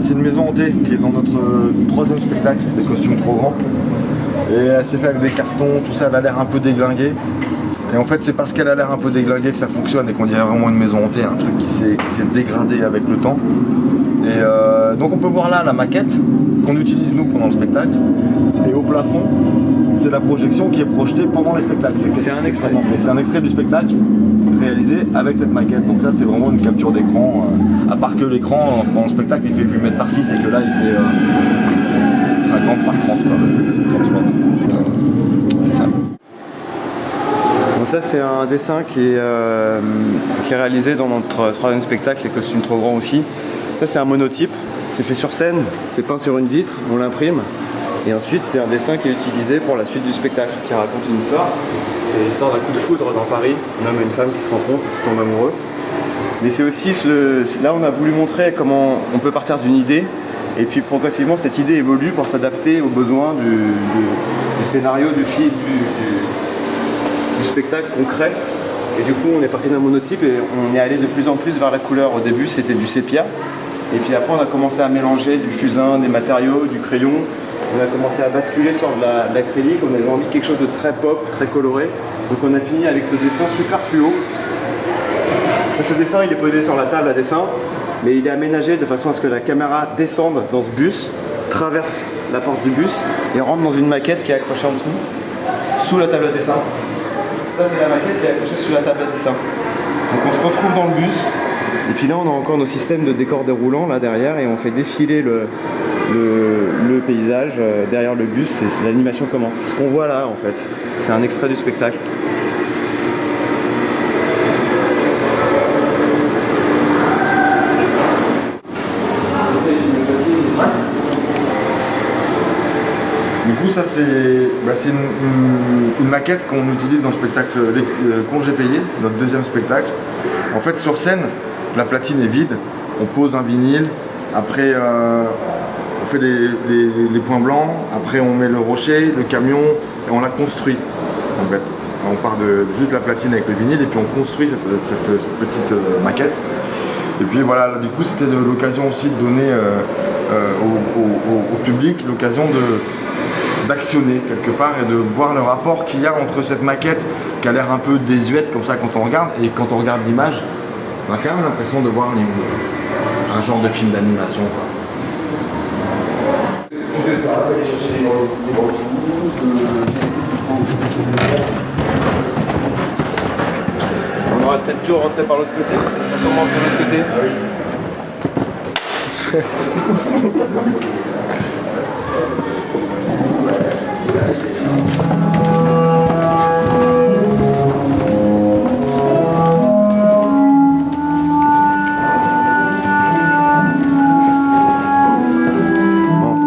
c'est une maison hantée qui est dans notre troisième spectacle, des costumes trop grands. Et elle s'est fait avec des cartons, tout ça, elle a l'air un peu déglinguée. Et en fait, c'est parce qu'elle a l'air un peu déglinguée que ça fonctionne et qu'on dirait vraiment une maison hantée, un truc qui s'est dégradé avec le temps. Et donc on peut voir là la maquette qu'on utilise nous pendant le spectacle. Et au plafond, c'est la projection qui est projetée pendant les spectacles. C'est un extrait. C'est un extrait du spectacle réalisé avec cette maquette. Donc ça, c'est vraiment une capture d'écran. À part que l'écran, pendant le spectacle, il fait 8 mètres par 6 et que là, il fait 50 par 30 centimètres. C'est ça. Donc ça, c'est un dessin qui est réalisé dans notre troisième spectacle, les costumes trop grands aussi. Ça, c'est un monotype. C'est fait sur scène, c'est peint sur une vitre, on l'imprime. Et ensuite, c'est un dessin qui est utilisé pour la suite du spectacle, qui raconte une histoire. C'est l'histoire d'un coup de foudre dans Paris, un homme et une femme qui se rencontrent, qui tombent amoureux. Mais c'est aussi, là on a voulu montrer comment on peut partir d'une idée, et puis progressivement cette idée évolue pour s'adapter aux besoins du scénario, du film, du spectacle concret. Et du coup, on est parti d'un monotype et on est allé de plus en plus vers la couleur. Au début, c'était du sépia. Et puis après, on a commencé à mélanger du fusain, des matériaux, du crayon. On a commencé à basculer sur de l'acrylique, on avait envie de quelque chose de très pop, très coloré. Donc on a fini avec ce dessin super fluo. Ça, ce dessin, il est posé sur la table à dessin, mais il est aménagé de façon à ce que la caméra descende dans ce bus, traverse la porte du bus et rentre dans une maquette qui est accrochée en dessous, sous la table à dessin. Ça, c'est la maquette qui est accrochée sous la table à dessin. Donc on se retrouve dans le bus, et puis là, on a encore nos systèmes de décors déroulants là derrière, et on fait défiler le paysage derrière le bus, et l'animation commence. Ce qu'on voit là en fait, c'est un extrait du spectacle. Du coup, ça c'est une maquette qu'on utilise dans le spectacle Congé payé, notre deuxième spectacle. En fait, sur scène, la platine est vide, on pose un vinyle, après on fait les points blancs, après on met le rocher, le camion, et on la construit en fait. On part de juste la platine avec le vinyle et puis on construit cette petite maquette. Et puis voilà, du coup c'était l'occasion aussi de donner au public l'occasion d'actionner quelque part et de voir le rapport qu'il y a entre cette maquette qui a l'air un peu désuète comme ça quand on regarde, et quand on regarde l'image, on a quand même l'impression de voir un genre de film d'animation. On aurait peut-être dû rentrer par l'autre côté, ça commence de l'autre côté.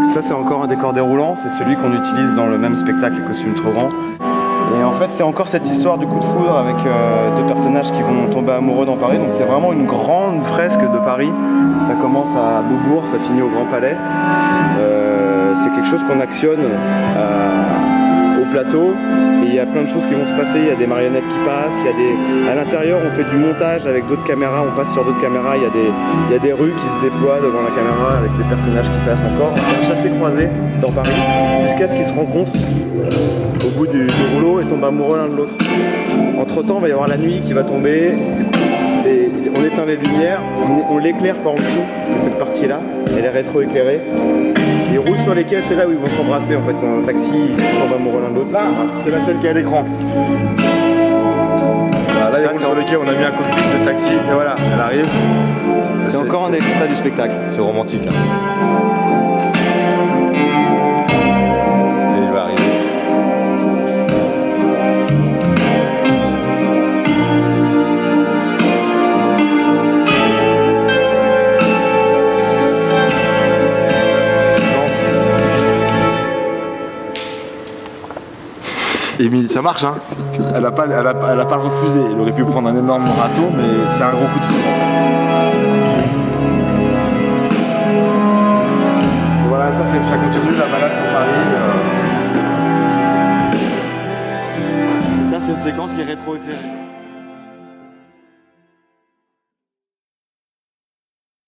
Ça, c'est encore un décor déroulant, c'est celui qu'on utilise dans le même spectacle, les costumes trop grands. Et en fait, c'est encore cette histoire du coup de foudre avec deux personnages qui vont tomber amoureux dans Paris. Donc c'est vraiment une grande fresque de Paris. Ça commence à Beaubourg, ça finit au Grand Palais. C'est quelque chose qu'on actionne au plateau, et il y a plein de choses qui vont se passer. Il y a des marionnettes qui passent, à l'intérieur on fait du montage avec d'autres caméras, on passe sur d'autres caméras, il y a des rues qui se déploient devant la caméra avec des personnages qui passent encore. C'est un chassé-croisé dans Paris, jusqu'à ce qu'ils se rencontrent au bout du rouleau et tombent amoureux l'un de l'autre. Entre temps, il va y avoir la nuit qui va tomber, et on éteint les lumières, on l'éclaire par en dessous, c'est cette partie-là, elle est rétro-éclairée. Ils roulent sur les quais, c'est là où ils vont s'embrasser en fait, c'est dans un taxi, ils tombent amoureux l'un de l'autre. Là, c'est la scène qui est à l'écran. Voilà, là, ils roulent sur les quais, on a mis un cockpit de taxi, et voilà, elle arrive. C'est encore un extrait du spectacle. C'est romantique. Hein. Et il va arriver. Et ça marche, hein. Elle a pas refusé. Elle aurait pu prendre un énorme râteau, mais c'est un gros coup de foudre. Voilà, ça continue la balade sur Paris. Ça, c'est une séquence qui est rétro-éclairée.